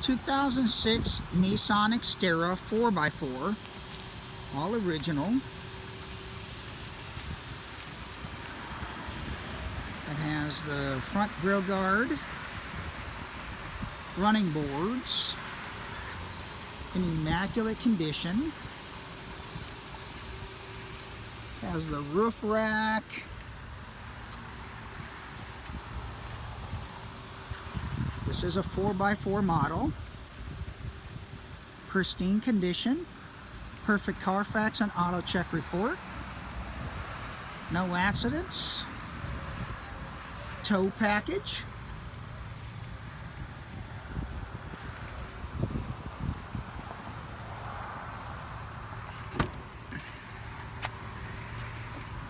2006 Nissan Xterra 4x4, all original. It has the front grille guard, running boards, in immaculate condition. Has the roof rack. This is a 4x4 model. Pristine condition. Perfect Carfax and auto check report. No accidents. Tow package.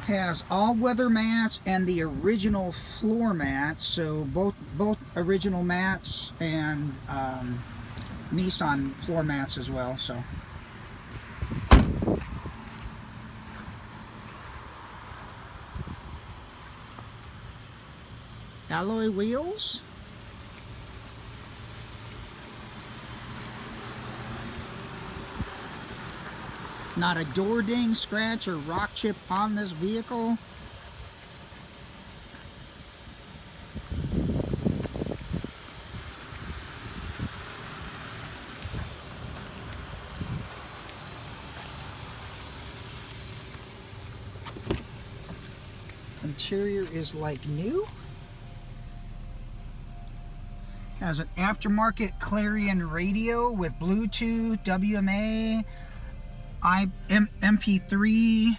Has all-weather mats and the original floor mats, so both original mats and Nissan floor mats as well. So alloy wheels. Not a door ding, scratch, or rock chip on this vehicle. Interior is like new. Has an aftermarket Clarion radio with Bluetooth, WMA, MP3,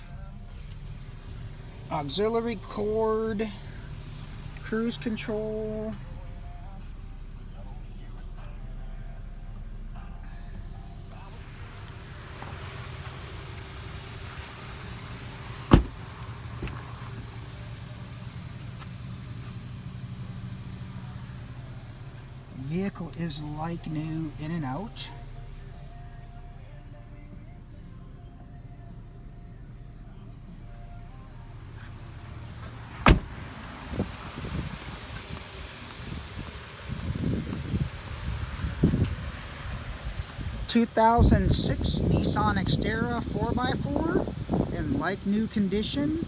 auxiliary cord, cruise control. The vehicle is like new in and out. (2006) Nissan Xterra 4x4 in like new condition.